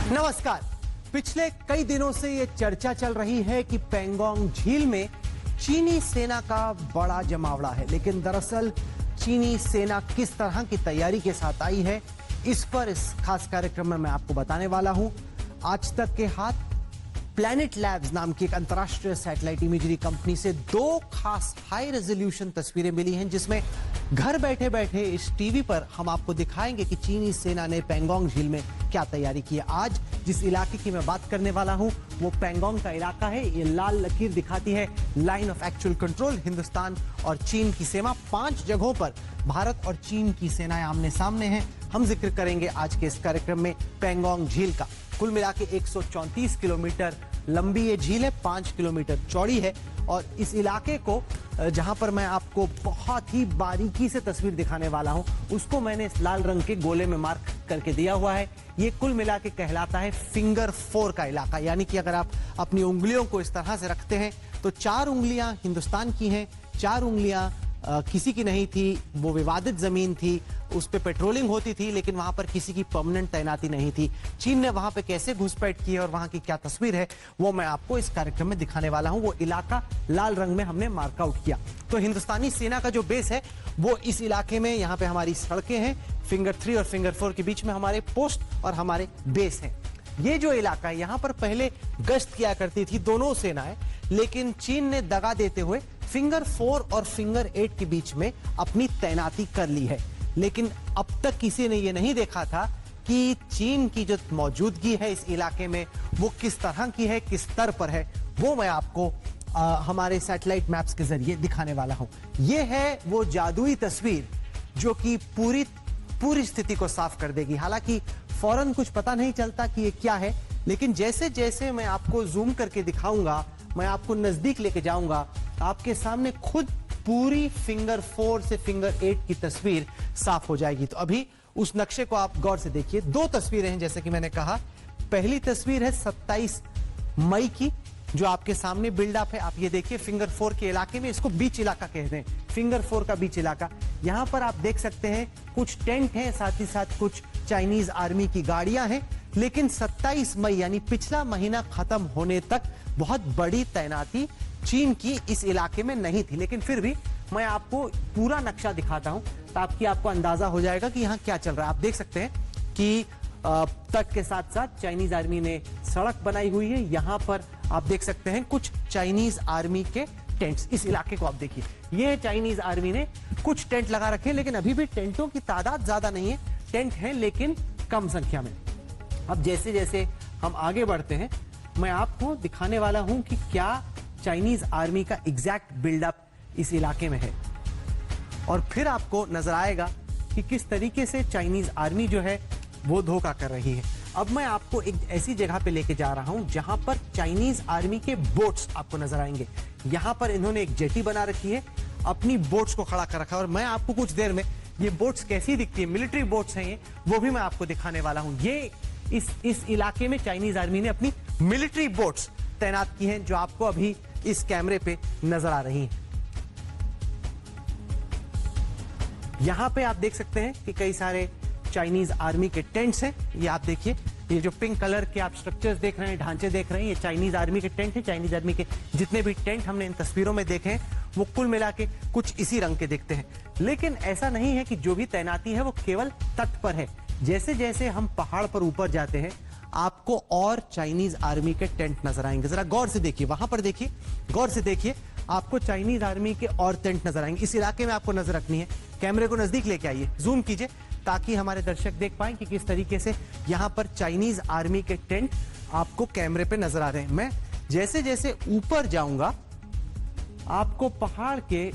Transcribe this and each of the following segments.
नमस्कार। पिछले कई दिनों से ये चर्चा चल रही है कि पैंगोंग झील में चीनी सेना का बड़ा जमावड़ा है, लेकिन दरअसल चीनी सेना किस तरह की तैयारी के साथ आई है, इस पर इस खास कार्यक्रम में मैं आपको बताने वाला हूं। आज तक के हाथ प्लैनेट लैब्स नाम की एक अंतर्राष्ट्रीय सैटेलाइट इमेजरी कंपनी से दो खास हाई रेजोल्यूशन तस्वीरें मिली हैं, जिसमें घर बैठे बैठे इस टीवी पर हम आपको दिखाएंगे कि चीनी सेना ने पैंगोंग झील में क्या तैयारी की है। आज जिस इलाके की मैं बात करने वाला हूं वो पैंगोंग का इलाका है। ये लाल लकीर दिखाती है line of actual control. Hindustan और चीन की सीमा, 5 जगहों पर भारत और चीन की सेनाएं आमने सामने हैं। हम जिक्र करेंगे आज के इस कार्यक्रम में पैंगोंग झील का। कुल मिला के 134 किलोमीटर लंबी ये झील है, 5 किलोमीटर चौड़ी है। और इस इलाके को जहां पर मैं आपको बहुत ही बारीकी से तस्वीर दिखाने वाला हूं, उसको मैंने इस लाल रंग के गोले में मार्क करके दिया हुआ है। ये कुल मिला के कहलाता है फिंगर 4 का इलाका, यानी कि अगर आप अपनी उंगलियों को इस तरह से रखते हैं तो 4 उंगलियां हिंदुस्तान की हैं, 4 उंगलियां किसी की नहीं थी। वो विवादित जमीन थी, उस पे पेट्रोलिंग होती थी, लेकिन वहां पर किसी की परमानेंट तैनाती नहीं थी। चीन ने वहां पे कैसे घुसपैठ की है और वहां की क्या तस्वीर है वो मैं आपको इस कार्यक्रम में दिखाने वाला हूं। वो इलाका लाल रंग में हमने मार्कआउट किया। तो हिंदुस्तानी सेना का जो बेस है वो इस इलाके में, यहाँ पे हमारी सड़कें हैं, फिंगर 3 और फिंगर 4 के बीच में हमारे पोस्ट और हमारे बेस हैं। ये जो इलाका है यहाँ पर पहले गश्त किया करती थी दोनों सेनाएं, लेकिन चीन ने दगा देते हुए फिंगर 4 और फिंगर 8 के बीच में अपनी तैनाती कर ली है। लेकिन अब तक किसी ने यह नहीं देखा था कि चीन की जो मौजूदगी है इस इलाके में वो किस तरह की है, किस स्तर पर है। वो मैं आपको हमारे सैटेलाइट मैप्स के जरिए दिखाने वाला हूं। यह है वो जादुई तस्वीर जो कि पूरी स्थिति को साफ कर देगी। हालांकि फौरन कुछ पता नहीं चलता कि ये क्या है, लेकिन जैसे जैसे मैं आपको जूम करके दिखाऊंगा, मैं आपको नजदीक लेके जाऊंगा, आपके सामने खुद पूरी फिंगर 4 से फिंगर 8 की तस्वीर साफ हो जाएगी। तो अभी उस नक्शे को आप गौर से देखिए। 2 तस्वीरें हैं जैसे कि मैंने कहा। पहली तस्वीर है 27 मई की, जो आपके सामने बिल्डअप है। आप ये देखिए फिंगर 4 के इलाके में, इसको बीच इलाका कहते हैं, फिंगर 4 का बीच इलाका। यहां पर आप देख सकते हैं कुछ टेंट हैं, साथ ही साथ कुछ चाइनीज आर्मी की गाड़ियां हैं। लेकिन 27 मई यानी पिछला महीना खत्म होने तक बहुत बड़ी तैनाती चीन की इस इलाके में नहीं थी। लेकिन फिर भी मैं आपको पूरा नक्शा दिखाता हूं ताकि आपको अंदाजा हो जाएगा कि यहां क्या चल रहा है। आप देख सकते हैं कि तट के साथ साथ चाइनीज आर्मी ने सड़क बनाई हुई है। यहां पर आप देख सकते हैं कुछ चाइनीज आर्मी के टेंट्स। इस इलाके को आप देखिए, ये चाइनीज आर्मी ने कुछ टेंट लगा रखे हैं, लेकिन अभी भी टेंटों की तादाद ज्यादा नहीं है। टेंट हैं लेकिन कम संख्या में। अब जैसे जैसे हम आगे बढ़ते हैं, मैं आपको दिखाने वाला हूं कि क्या चाइनीज आर्मी का एग्जैक्ट बिल्डअप इस इलाके में है, और फिर आपको नजर आएगा कि किस तरीके से चाइनीज आर्मी जो है वो धोखा कर रही है। अब मैं आपको एक ऐसी जगह पे लेके जा रहा हूं जहां पर चाइनीज आर्मी के बोट्स आपको नजर आएंगे। यहां पर इन्होंने एक जेटी बना रखी है, अपनी बोट्स को खड़ा कर रखा है, और मैं आपको कुछ देर में ये बोट्स कैसी दिखती है, मिलिट्री बोट्स हैं ये, वो भी मैं आपको दिखाने वाला हूं। ये इस इलाके में चाइनीज आर्मी ने अपनी मिलिट्री बोट्स तैनात की हैं, जो आपको अभी इस कैमरे पे नजर आ रही हैं। यहां पे आप देख सकते हैं कि कई सारे चाइनीज आर्मी के टेंट्स हैं। ये आप देखिए, ये जो पिंक कलर के आप स्ट्रक्चर्स देख रहे हैं, ढांचे देख रहे हैं, ये चाइनीज आर्मी के टेंट हैं। चाइनीज आर्मी के जितने भी टेंट हमने इन तस्वीरों में देखे हैं वो कुल मिला के कुछ इसी रंग के दिखते हैं। लेकिन ऐसा नहीं है कि जो भी तैनाती है वो केवल तट पर है। जैसे जैसे हम पहाड़ पर ऊपर जाते हैं आपको और चाइनीज आर्मी के टेंट नजर आएंगे। जरा गौर से देखिए, वहां पर देखिए, गौर से देखिए, आपको चाइनीज आर्मी के और टेंट नजर आएंगे। इस इलाके में आपको नजर रखनी है। कैमरे को नजदीक लेके आइए, जूम कीजिए, ताकि हमारे दर्शक देख पाएं कि किस तरीके से यहां पर चाइनीज आर्मी के टेंट आपको कैमरे पे नजर आ रहे हैं। मैं जैसे जैसे ऊपर जाऊंगा आपको पहाड़ के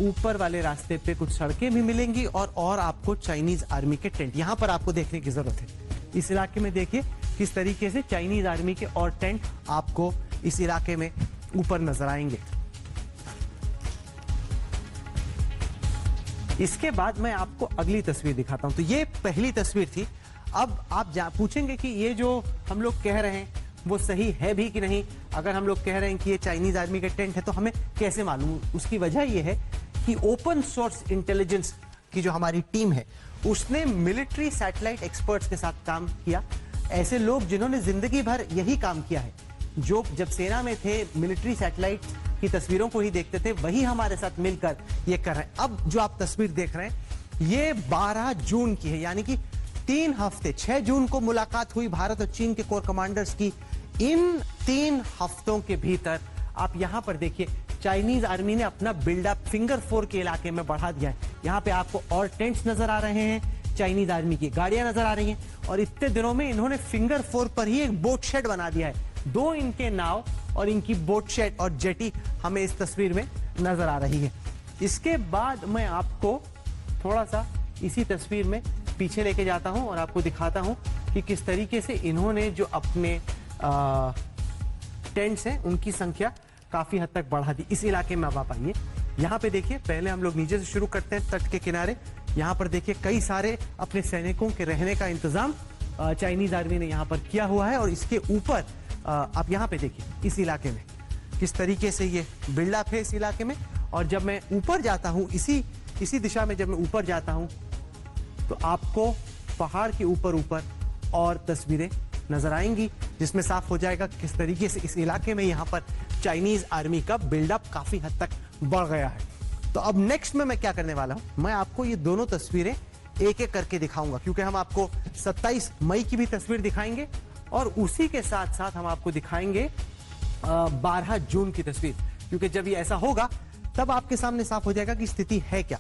ऊपर वाले रास्ते पे कुछ सड़कें भी मिलेंगी और आपको चाइनीज आर्मी के टेंट यहां पर आपको देखने की जरूरत है। इस इलाके में देखिए किस तरीके से चाइनीज आर्मी के और टेंट आपको इस इलाके में ऊपर नजर आएंगे। इसके बाद मैं आपको अगली तस्वीर दिखाता हूं। तो ये पहली तस्वीर थी। अब आप पूछेंगे कि ये जो हम लोग कह रहे हैं वो सही है भी कि नहीं। अगर हम लोग कह रहे हैं कि ये चाइनीज आर्मी के टेंट है तो हमें कैसे मालूम? उसकी वजह यह है कि ओपन सोर्स इंटेलिजेंस की जो हमारी टीम है उसने मिलिट्री सैटेलाइट एक्सपर्ट्स के साथ काम किया। ऐसे लोग जिन्होंने जिंदगी भर यही काम किया है, जो जब सेना में थे मिलिट्री सैटेलाइट की तस्वीरों को ही देखते थे, वही हमारे साथ मिलकर ये कर रहे हैं। अब जो आप तस्वीर देख रहे हैं ये 12 जून की है, यानी कि 3 हफ्ते, 6 जून को मुलाकात हुई भारत और चीन के कोर कमांडर्स की। इन 3 हफ्तों के भीतर आप यहां पर देखिए चाइनीज आर्मी ने अपना बिल्डअप फिंगर 4 के इलाके में बढ़ा दिया है। यहां पे आपको और टेंट्स नजर आ रहे हैं, चाइनीज आर्मी की गाड़ियां नजर आ रही हैं, और इतने दिनों में इन्होंने फिंगर 4 पर ही एक बोट शेड बना दिया है। 2 इनके नाव और इनकी बोट शेड और जेटी हमें इस तस्वीर में नजर आ रही है। इसके बाद मैं आपको थोड़ा सा इसी तस्वीर में पीछे लेके जाता हूं और आपको दिखाता हूं कि किस तरीके से इन्होंने जो अपने टेंट्स हैं उनकी संख्या काफी हद तक बढ़ा दी इस इलाके में। अब आप आइए, यहाँ पे देखिए, पहले हम लोग नीचे से शुरू करते हैं, तट के किनारे। यहाँ पर देखिए कई सारे अपने सैनिकों के रहने का इंतजाम चाइनीज आर्मी ने यहाँ पर किया हुआ है। और इसके ऊपर आप यहाँ पे देखिए इस इलाके में किस तरीके से ये बिल्डअप है इस इलाके में। और जब मैं ऊपर जाता हूँ, इसी दिशा में जब मैं ऊपर जाता हूँ, तो आपको पहाड़ के ऊपर और तस्वीरें नजर आएंगी, जिसमें साफ हो जाएगा किस तरीके से इस इलाके में यहाँ पर चाइनीज आर्मी का बिल्डअप काफी हद तक बढ़ गया है। तो अब नेक्स्ट में मैं क्या करने वाला हूं, मैं आपको ये दोनों तस्वीरें एक एक करके दिखाऊंगा, क्योंकि हम आपको 27 मई की भी तस्वीर दिखाएंगे और उसी के साथ साथ हम आपको दिखाएंगे 12 जून की तस्वीर, क्योंकि जब ये ऐसा होगा तब आपके सामने साफ हो जाएगा कि स्थिति है क्या।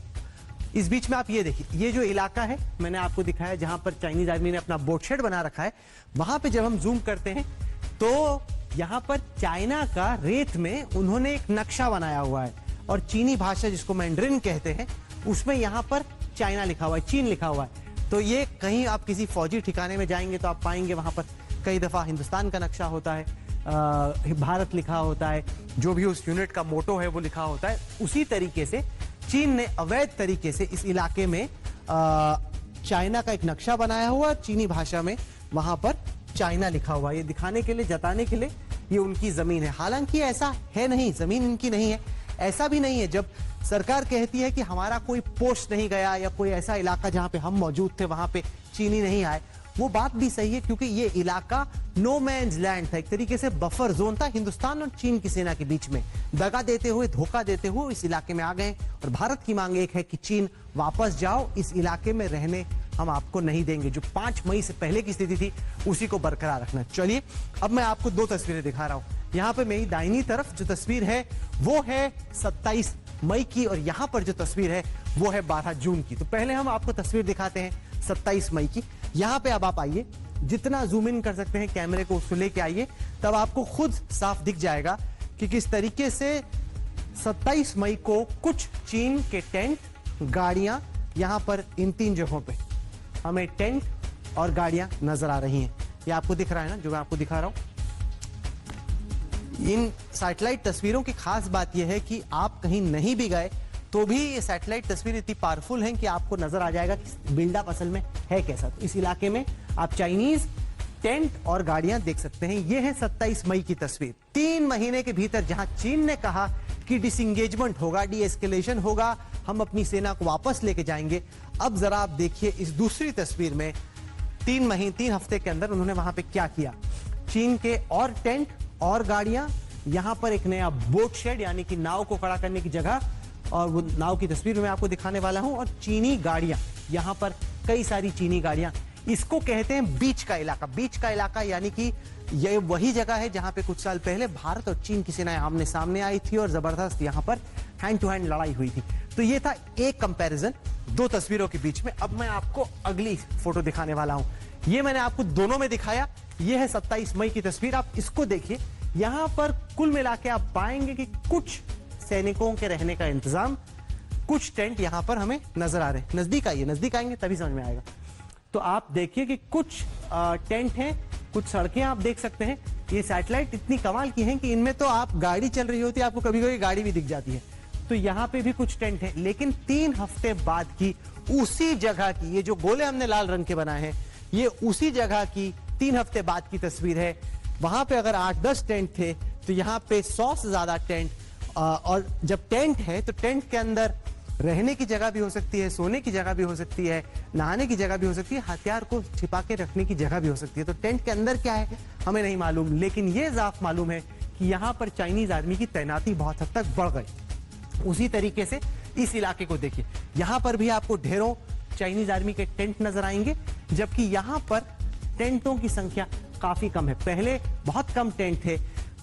इस बीच में आप ये देखिए, ये जो इलाका है मैंने आपको दिखाया जहां पर चाइनीज आर्मी ने अपना बोट शेड बना रखा है, वहां पे जब हम जूम करते हैं तो यहां पर चाइना का रेत में उन्होंने एक नक्शा बनाया हुआ है, और चीनी भाषा जिसको मैंड्रिन कहते हैं उसमें यहां पर चाइना लिखा हुआ है, चीन लिखा हुआ है। तो ये कहीं आप किसी फौजी ठिकाने में जाएंगे तो आप पाएंगे वहां पर कई दफा हिंदुस्तान का नक्शा होता है, भारत लिखा होता है, जो भी उस यूनिट का मोटो है वो लिखा होता है। उसी तरीके से चीन ने अवैध तरीके से इस इलाके में चाइना का एक नक्शा बनाया हुआ, चीनी भाषा में वहां पर चाइना लिखा हुआ, ये दिखाने के लिए, जताने के लिए ये उनकी जमीन है। हालांकि ऐसा है नहीं, जमीन इनकी नहीं है। ऐसा भी नहीं है जब सरकार कहती है कि हमारा कोई पोस्ट नहीं गया या कोई ऐसा इलाका जहां पे हम मौजूद थे वहां पे चीनी नहीं आए, वो बात भी सही है, क्योंकि ये इलाका नो मैन्स लैंड था, एक तरीके से बफर जोन था हिंदुस्तान और चीन की सेना के बीच में। दगा देते हुए, धोखा देते हुए इस इलाके में आ गए, और भारत की मांग एक है कि चीन वापस जाओ, इस इलाके में रहने हम आपको नहीं देंगे। जो 5 मई से पहले की स्थिति थी उसी को बरकरार रखना। चलिए अब मैं आपको 2 तस्वीरें दिखा रहा हूं। यहाँ पे मेरी दाहिनी तरफ जो तस्वीर है वो है 27 मई की, और यहाँ पर जो तस्वीर है वो है 12 जून की। तो पहले हम आपको तस्वीर दिखाते हैं 27 मई की। यहाँ पे अब आप आइए, जितना जूम इन कर सकते हैं कैमरे को उसको लेके आइए, तब आपको खुद साफ दिख जाएगा कि किस तरीके से 27 मई को कुछ चीन के टेंट, गाड़ियां यहां पर इन 3 जगहों पे हमें टेंट और गाड़ियां नजर आ रही हैं। ये आपको दिख रहा है ना, जो मैं आपको दिखा रहा हूं। इन सैटेलाइट तस्वीरों की खास बात यह है कि आप कहीं नहीं भी गए तो भी ये सैटेलाइट तस्वीर इतनी पावरफुल हैं कि आपको नजर आ जाएगा कि बिल्डअप असल में है कैसा। तो इस इलाके में आप चाइनीज टेंट और गाड़ियां देख सकते हैं। यह है 27 मई की तस्वीर। 3 महीने के भीतर जहां चीन ने कहा कि डिसएंगेजमेंट होगा, डीएस्केलेशन होगा, हम अपनी सेना को वापस लेके जाएंगे, अब जरा आप देखिए इस दूसरी तस्वीर में 3 हफ्ते के अंदर उन्होंने वहां पे क्या किया। चीन के और टेंट और गाड़ियां, यहां पर एक नया बोट शेड यानी कि नाव को खड़ा करने की जगह, और वो नाव की तस्वीर मैं आपको दिखाने वाला हूं, और चीनी गाड़ियां, यहां पर कई सारी चीनी गाड़ियां। इसको कहते हैं बीच का इलाका। बीच का इलाका यानी कि यह वही जगह है जहां पे कुछ साल पहले भारत और चीन की सेनाएं आमने सामने आई थी और जबरदस्त यहां पर हैंड टू हैंड लड़ाई हुई थी। तो ये था एक कंपैरिजन 2 तस्वीरों के बीच में। अब मैं आपको अगली फोटो दिखाने वाला हूं। ये मैंने आपको दोनों में दिखाया, ये है 27 मई की तस्वीर। आप इसको देखिए, यहां पर कुल मिला के आप पाएंगे कि कुछ सैनिकों के रहने का इंतजाम, कुछ टेंट यहां पर हमें नजर आ रहे हैं। नजदीक आइए, नजदीक आएंगे तभी समझ में आएगा। तो आप देखिए कि कुछ टेंट हैं, कुछ सड़कें आप देख सकते हैं। ये सैटेलाइट इतनी कमाल की हैं कि इनमें तो आप गाड़ी चल रही होती है, आपको कभी कभी गाड़ी भी दिख जाती है। तो यहां पे भी कुछ टेंट हैं, लेकिन 3 हफ्ते बाद की उसी जगह की, ये जो गोले हमने लाल रंग के बनाए हैं, ये उसी जगह की 3 हफ्ते बाद की तस्वीर है। वहां पे अगर 8-10 टेंट थे तो यहाँ पे 100 से ज्यादा टेंट, और जब टेंट है तो टेंट के अंदर रहने की जगह भी हो सकती है, सोने की जगह भी हो सकती है, नहाने की जगह भी हो सकती है, हथियार को छिपा के रखने की जगह भी हो सकती है। तो टेंट के अंदर क्या है हमें नहीं मालूम, लेकिन ये साफ मालूम है कि यहाँ पर चाइनीज आर्मी की तैनाती बहुत हद तक बढ़ गई। उसी तरीके से इस इलाके को देखिए, यहाँ पर भी आपको ढेरों चाइनीज आर्मी के टेंट नजर आएंगे, जबकि यहाँ पर टेंटों की संख्या काफी कम है। पहले बहुत कम टेंट थे।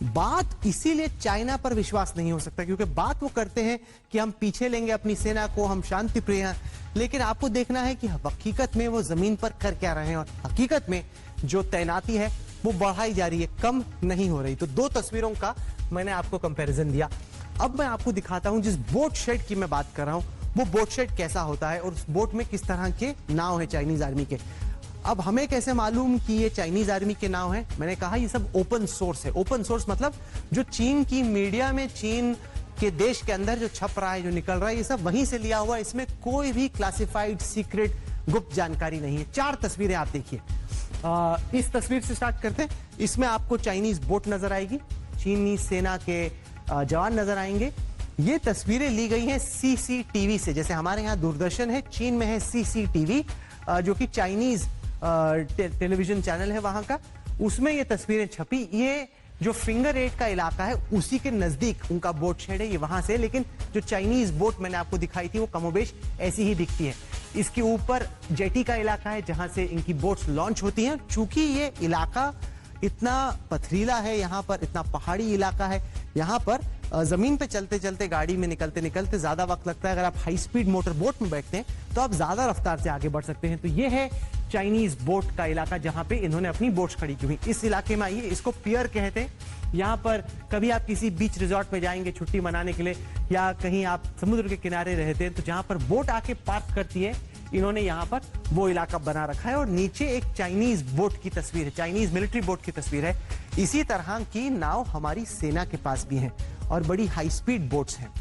बात इसीलिए चाइना पर विश्वास नहीं हो सकता, क्योंकि बात वो करते हैं कि हम पीछे लेंगे अपनी सेना को, हम शांति प्रिय हैं, लेकिन आपको देखना है कि हकीकत में वो जमीन पर कर क्या रहे हैं, और हकीकत में जो तैनाती है वो बढ़ाई जा रही है, कम नहीं हो रही। तो दो तस्वीरों का मैंने आपको कंपैरिजन दिया। अब मैं आपको दिखाता हूं जिस बोट शेड की मैं बात कर रहा हूं वो बोट शेड कैसा होता है और उस बोट में किस तरह के नाव है चाइनीज आर्मी के। अब हमें कैसे मालूम कि ये चाइनीज आर्मी के नाव है? मैंने कहा ये सब ओपन सोर्स है। ओपन सोर्स मतलब जो चीन की मीडिया में, चीन के देश के अंदर जो छप रहा है, जो निकल रहा है, ये सब वहीं से लिया हुआ है। इसमें कोई भी क्लासिफाइड, सीक्रेट, गुप्त जानकारी नहीं है। 4 तस्वीरें आप देखिए। इस तस्वीर से स्टार्ट करते हैं। इसमें आपको चाइनीज बोट नजर आएगी, चीनी सेना के जवान नजर आएंगे। ये तस्वीरें ली गई हैं सीसीटीवी से, जैसे हमारे यहाँ दूरदर्शन है, चीन में है सीसीटीवी, जो कि चाइनीज टेलीविजन चैनल है वहां का। उसमें ये तस्वीरें छपी। ये जो फिंगर 8 का इलाका है उसी के नजदीक उनका बोट शेड है, ये वहां से। लेकिन जो चाइनीज बोट मैंने आपको दिखाई थी वो कमोबेश ऐसी ही दिखती है। इसके ऊपर जेटी का इलाका है जहां से इनकी बोट्स लॉन्च होती हैं। चूंकि ये इलाका इतना पथरीला है, यहाँ पर इतना पहाड़ी इलाका है, यहाँ पर जमीन पे चलते चलते, गाड़ी में निकलते निकलते ज्यादा वक्त लगता है। अगर आप हाई स्पीड मोटर बोट में बैठते हैं तो आप ज्यादा रफ्तार से आगे बढ़ सकते हैं। तो ये है चाइनीज बोट का इलाका जहां पे इन्होंने अपनी बोट्स खड़ी की हुई। इस इलाके में आइए, इसको पियर कहते हैं। यहाँ पर कभी आप किसी बीच रिजॉर्ट में जाएंगे छुट्टी मनाने के लिए, या कहीं आप समुद्र के किनारे रहते हैं, तो जहां पर बोट आके पार्क करती है, इन्होंने यहाँ पर वो इलाका बना रखा है। और नीचे एक चाइनीज बोट की तस्वीर है, चाइनीज मिलिट्री बोट की तस्वीर है। इसी तरह की नाव हमारी सेना के पास भी है और बड़ी हाई स्पीड बोट्स हैं।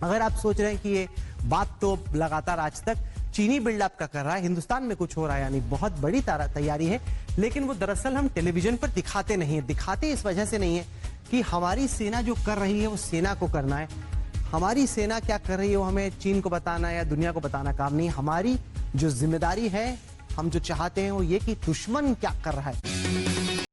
अगर आप सोच रहे हैं कि ये बात तो लगातार आज तक चीनी बिल्डअप का कर रहा है, हिंदुस्तान में कुछ हो रहा है, यानी बहुत बड़ी तैयारी है, लेकिन वो दरअसल हम टेलीविजन पर दिखाते नहीं है। दिखाते इस वजह से नहीं है कि हमारी सेना जो कर रही है वो सेना को करना है। हमारी सेना क्या कर रही है वो हमें चीन को बताना या दुनिया को बताना काम नहीं। हमारी जो जिम्मेदारी है, हम जो चाहते हैं वो ये कि दुश्मन क्या कर रहा है।